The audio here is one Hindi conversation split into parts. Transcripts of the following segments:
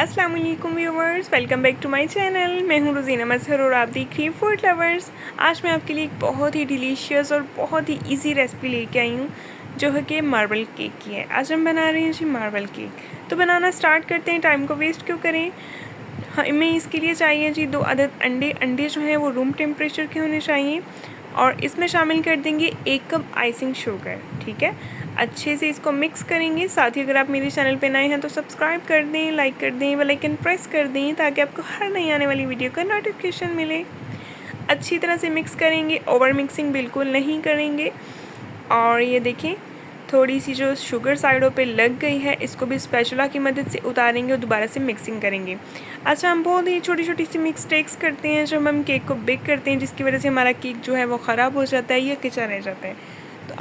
अस्सलाम वालेकुम viewers, welcome back to my channel. मैं हूं रोज़ीना मजहर और आप देख रही हैं फूड लवर्स। आज मैं आपके लिए एक बहुत ही डिलीशियस और बहुत ही इजी रेसिपी लेके आई हूं जो है कि मार्बल केक की है। आज हम बना रहे हैं जी मार्बल केक। तो बनाना स्टार्ट करते हैं, टाइम को वेस्ट क्यों करें। हमें इसके लिए चाहिए जी 2 अदद अंडे। अंडे जो हैं वो रूम टेम्परेचर के होने चाहिए और इसमें शामिल कर देंगे 1 कप आइसिंग शुगर। ठीक है, अच्छे से इसको मिक्स करेंगे। साथ ही अगर आप मेरे चैनल पे नए हैं तो सब्सक्राइब कर दें, लाइक कर दें, बेल आइकन प्रेस कर दें ताकि आपको हर नई आने वाली वीडियो का नोटिफिकेशन मिले। अच्छी तरह से मिक्स करेंगे, ओवर मिक्सिंग बिल्कुल नहीं करेंगे। और ये देखें, थोड़ी सी जो शुगर साइडों पे लग गई है इसको भी स्पैचुला की मदद से उतारेंगे और दोबारा से मिक्सिंग करेंगे। अच्छा, हम बहुत ही छोटी छोटी सी मिस्टेक्स करते हैं जब हम केक को बेक करते हैं, जिसकी वजह से हमारा केक जो है वो ख़राब हो जाता है या कच्चा रह जाता है। तो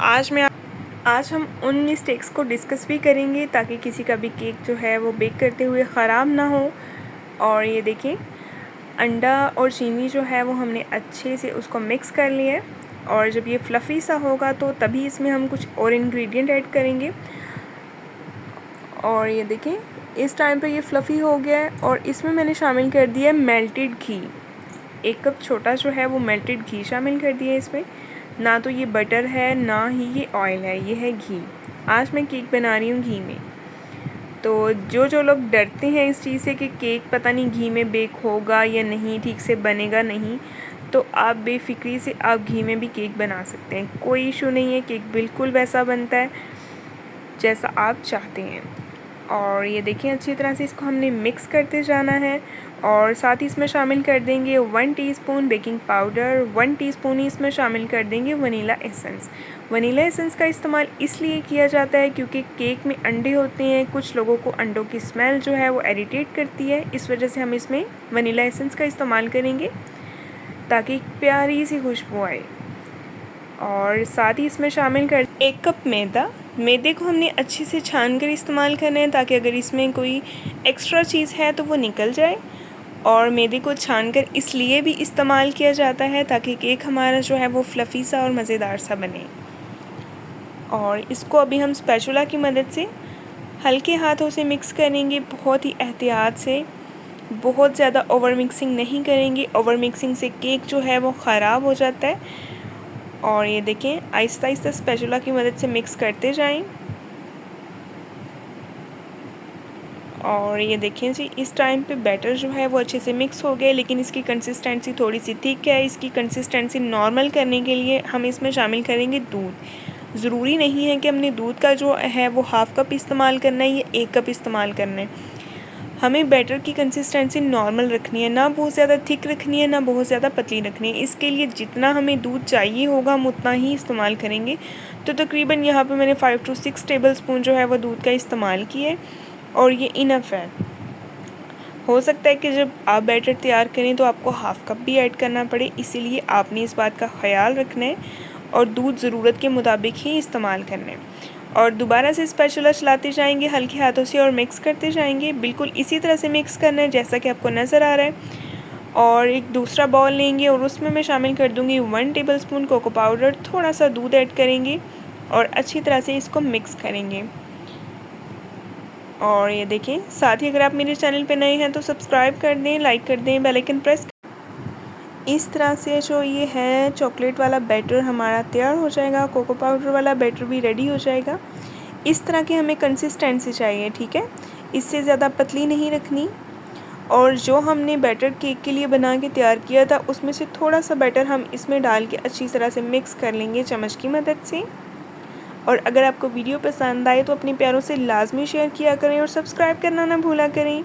आज हम उन मिस्टेक्स को डिस्कस भी करेंगे ताकि किसी का भी केक जो है वो बेक करते हुए ख़राब ना हो। और ये देखें, अंडा और चीनी जो है वो हमने अच्छे से उसको मिक्स कर लिया है और जब ये फ्लफ़ी सा होगा तो तभी इसमें हम कुछ और इंग्रेडिएंट ऐड करेंगे। और ये देखें, इस टाइम पे ये फ्लफ़ी हो गया है और इसमें मैंने शामिल कर दिया है मेल्टेड घी। 1 कप छोटा जो है वो मेल्टेड घी शामिल कर दिया है इसमें। ना तो ये बटर है ना ही ये ऑयल है, ये है घी। आज मैं केक बना रही हूँ घी में। तो जो लोग डरते हैं इस चीज़ से कि केक पता नहीं घी में बेक होगा या नहीं, ठीक से बनेगा नहीं, तो आप बेफिक्री से आप घी में भी केक बना सकते हैं, कोई इशू नहीं है। केक बिल्कुल वैसा बनता है जैसा आप चाहते हैं। और ये देखिए, अच्छी तरह से इसको हमने मिक्स करते जाना है और साथ ही इसमें शामिल कर देंगे 1 टीस्पून बेकिंग पाउडर, 1 टीस्पून ही इसमें शामिल कर देंगे वनीला एसेंस। वनीला एसेंस का इस्तेमाल इसलिए किया जाता है क्योंकि केक में अंडे होते हैं, कुछ लोगों को अंडों की स्मेल जो है वो इरिटेट करती है, इस वजह से हम इसमें वनीला एसेंस का इस्तेमाल करेंगे ताकि प्यारी सी खुशबू आए। और साथ ही इसमें शामिल कर 1 कप मैदा। मैदे को हमने अच्छे से छान कर इस्तेमाल करना है ताकि अगर इसमें कोई एक्स्ट्रा चीज़ है तो वो निकल जाए। और मैदे को छान कर इसलिए भी इस्तेमाल किया जाता है ताकि केक हमारा जो है वो फ्लफ़ी सा और मज़ेदार सा बने। और इसको अभी हम स्पैचुला की मदद से हल्के हाथों से मिक्स करेंगे, बहुत ही एहतियात से, बहुत ज़्यादा ओवर मिक्सिंग नहीं करेंगे। ओवर मिक्सिंग से केक जो है वो ख़राब हो जाता है। और ये देखें, आहिस्ता आहिस्ता स्पैचुला की मदद से मिक्स करते जाएं। और ये देखें जी, इस टाइम पे बैटर जो है वो अच्छे से मिक्स हो गया, लेकिन इसकी कंसिस्टेंसी थोड़ी सी थिक है। इसकी कंसिस्टेंसी नॉर्मल करने के लिए हम इसमें शामिल करेंगे दूध। ज़रूरी नहीं है कि हमने दूध का जो है वो हाफ़ कप इस्तेमाल करना है या 1 कप इस्तेमाल करना है। हमें बैटर की कंसिस्टेंसी नॉर्मल रखनी है, ना बहुत ज़्यादा थिक रखनी है ना बहुत ज़्यादा पतली रखनी है। इसके लिए जितना हमें दूध चाहिए होगा हम उतना ही इस्तेमाल करेंगे। तो तकरीबन यहाँ पे मैंने 5 to 6 टेबल स्पून जो है वो दूध का इस्तेमाल किया है और ये इनफ है। हो सकता है कि जब आप बैटर तैयार करें तो आपको हाफ़ कप भी ऐड करना पड़े, इसीलिए आपने इस बात का ख्याल रखना है और दूध ज़रूरत के मुताबिक ही इस्तेमाल करना है। और दोबारा से स्पैचुला चलाते जाएंगे हल्के हाथों से और मिक्स करते जाएंगे। बिल्कुल इसी तरह से मिक्स करना है जैसा कि आपको नज़र आ रहा है। और एक दूसरा बाउल लेंगे और उसमें मैं शामिल कर दूंगी 1 टेबलस्पून कोको पाउडर, थोड़ा सा दूध ऐड करेंगे और अच्छी तरह से इसको मिक्स करेंगे। और ये देखें, साथ ही अगर आप मेरे चैनल पे नए हैं तो सब्सक्राइब कर दें, लाइक कर दें, बेल आइकन प्रेस। इस तरह से जो ये है चॉकलेट वाला बैटर हमारा तैयार हो जाएगा, कोको पाउडर वाला बैटर भी रेडी हो जाएगा। इस तरह की हमें कंसिस्टेंसी चाहिए, ठीक है, इससे ज़्यादा पतली नहीं रखनी। और जो हमने बैटर केक के लिए बना के तैयार किया था उसमें से थोड़ा सा बैटर हम इसमें डाल के अच्छी तरह से मिक्स कर लेंगे चम्मच की मदद से। और अगर आपको वीडियो पसंद आए तो अपने प्यारों से लाजमी शेयर किया करें और सब्सक्राइब करना ना भूला करें।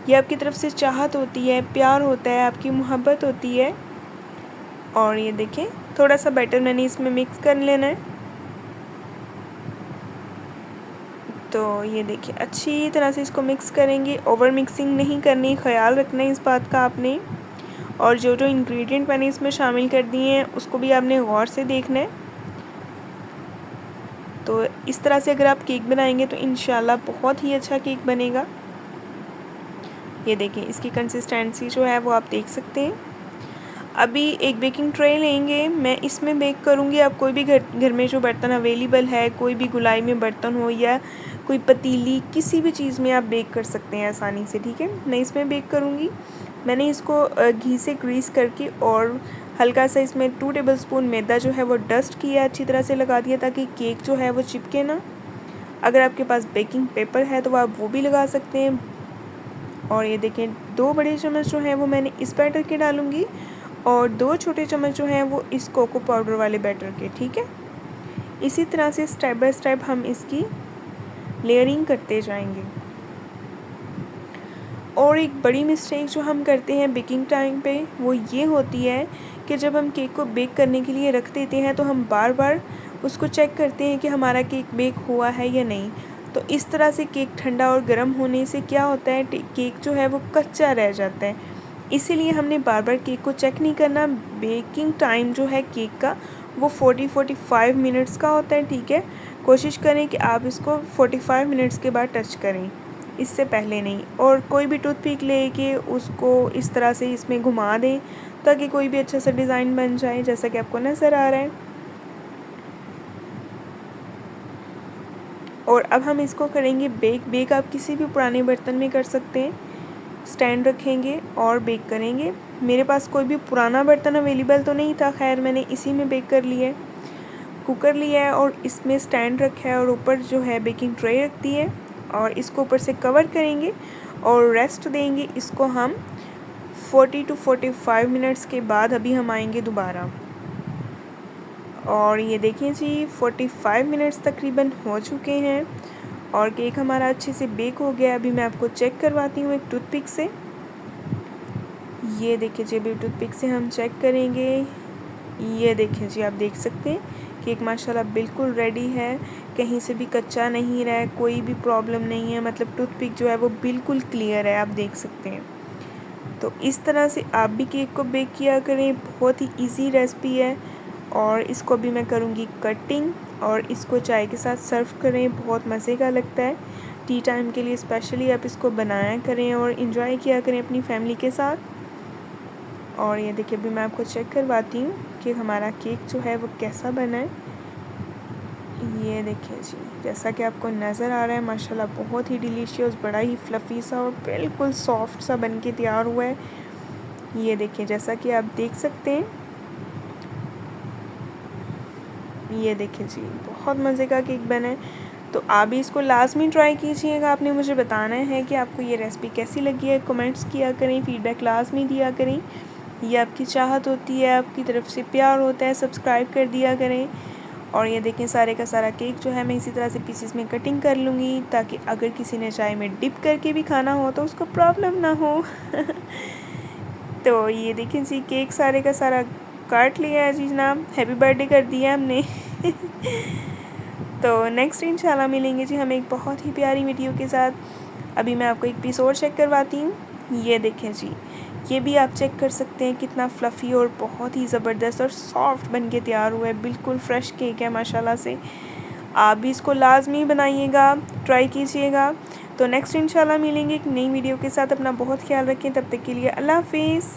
यह आपकी तरफ से चाहत होती है, प्यार होता है, आपकी मोहब्बत होती है। और ये देखें, थोड़ा सा बैटर मैंने इसमें मिक्स कर लेना है। तो ये देखिए, अच्छी तरह से इसको मिक्स करेंगे, ओवर मिक्सिंग नहीं करनी, ख्याल रखना है इस बात का आपने। और जो जो इंग्रेडिएंट मैंने इसमें शामिल कर दिए हैं उसको भी आपने गौर से देखना है। तो इस तरह से अगर आप केक बनाएंगे तो इंशाल्लाह बहुत ही अच्छा केक बनेगा। ये देखें, इसकी कंसिस्टेंसी जो है वो आप देख सकते हैं। अभी एक बेकिंग ट्रे लेंगे, मैं इसमें बेक करूँगी। आप कोई भी घर में जो बर्तन अवेलेबल है, कोई भी गुलाई में बर्तन हो या कोई पतीली, किसी भी चीज़ में आप बेक कर सकते हैं आसानी से, ठीक है। मैं इसमें बेक करूँगी। मैंने इसको घी से ग्रीस करके और हल्का सा इसमें 2 टेबलस्पून मैदा जो है वो डस्ट किया, अच्छी तरह से लगा दिया ताकि केक जो है वो चिपके ना। अगर आपके पास बेकिंग पेपर है तो आप वो भी लगा सकते हैं। और ये देखें 2 बड़े चम्मच जो हैं वो मैंने इस बैटर के डालूँगी और 2 छोटे चम्मच जो हैं वो इस कोको पाउडर वाले बैटर के, ठीक है। इसी तरह से स्टेप बाय स्टेप हम इसकी लेयरिंग करते जाएंगे। और एक बड़ी मिस्टेक जो हम करते हैं बेकिंग टाइम पे वो ये होती है कि जब हम केक को बेक करने के लिए रख देते हैं तो हम बार बार उसको चेक करते हैं कि हमारा केक बेक हुआ है या नहीं। तो इस तरह से केक ठंडा और गर्म होने से क्या होता है, केक जो है वो कच्चा रह जाता है। इसीलिए हमने बार बार केक को चेक नहीं करना। बेकिंग टाइम जो है केक का वो 40-45 मिनट्स का होता है, ठीक है। कोशिश करें कि आप इसको 45 मिनट्स के बाद टच करें, इससे पहले नहीं। और कोई भी टूथपिक लेके उसको इस तरह से इसमें घुमा दें ताकि कोई भी अच्छा सा डिज़ाइन बन जाए, जैसा कि आपको नज़र आ रहा है। और अब हम इसको करेंगे बेक आप किसी भी पुराने बर्तन में कर सकते हैं। स्टैंड रखेंगे और बेक करेंगे। मेरे पास कोई भी पुराना बर्तन अवेलेबल तो नहीं था, खैर मैंने इसी में बेक कर लिया है। कुकर लिया है और इसमें स्टैंड रखा है और ऊपर जो है बेकिंग ट्रे रख दी है और इसको ऊपर से कवर करेंगे और रेस्ट देंगे इसको हम 40-45 मिनट्स के बाद। अभी हम आएंगे दोबारा और ये देखिए जी 45 मिनट्स तकरीबन हो चुके हैं और केक हमारा अच्छे से बेक हो गया। अभी मैं आपको चेक करवाती हूँ एक टूथपिक से। ये देखिए जी अभी टूथपिक से हम चेक करेंगे। ये देखिए जी आप देख सकते हैं केक माशाल्लाह बिल्कुल रेडी है, कहीं से भी कच्चा नहीं रहा है, कोई भी प्रॉब्लम नहीं है। मतलब टूथपिक जो है वो बिल्कुल क्लियर है, आप देख सकते हैं। तो इस तरह से आप भी केक को बेक किया करें, बहुत ही इजी रेसिपी है। और इसको भी मैं करूँगी कटिंग और इसको चाय के साथ सर्व करें, बहुत मज़े का लगता है। टी टाइम के लिए स्पेशली आप इसको बनाया करें और इन्जॉय किया करें अपनी फैमिली के साथ। और ये देखिए अभी मैं आपको चेक करवाती हूँ कि हमारा केक जो है वो कैसा बना है। ये देखिए जी जैसा कि आपको नज़र आ रहा है माशाल्लाह बहुत ही डिलीशियस, बड़ा ही फ्लफ़ी सा और बिल्कुल सॉफ्ट सा बन के तैयार हुआ है। ये देखिए जैसा कि आप देख सकते हैं। ये देखिए जी बहुत मज़े का केक बना है। तो आप भी इसको लाजमी ट्राई कीजिएगा। आपने मुझे बताना है कि आपको ये रेसिपी कैसी लगी है, कमेंट्स किया करें, फ़ीडबैक लाजमी दिया करें। ये आपकी चाहत होती है, आपकी तरफ से प्यार होता है, सब्सक्राइब कर दिया करें। और ये देखें सारे का सारा केक जो है मैं इसी तरह से पीसेस में कटिंग कर लूँगी ताकि अगर किसी ने चाय में डिप करके भी खाना हो तो उसको प्रॉब्लम ना हो। तो ये देखें जी केक सारे का सारा काट लिया है जी जनाब, हैप्पी बर्थडे कर दिया हमने। तो नेक्स्ट इंशाल्लाह मिलेंगे जी हम एक बहुत ही प्यारी वीडियो के साथ। अभी मैं आपको एक पीस और चेक करवाती हूँ। ये देखें जी ये भी आप चेक कर सकते हैं कितना फ़्लफ़ी और बहुत ही ज़बरदस्त और सॉफ्ट बन के तैयार हुआ है। बिल्कुल फ़्रेश केक है माशाल्लाह से। आप भी इसको लाजमी बनाइएगा, ट्राई कीजिएगा। तो नेक्स्ट इंशाल्लाह मिलेंगे एक नई वीडियो के साथ। अपना बहुत ख्याल रखें, तब तक के लिए अल्लाह हाफ़िज़।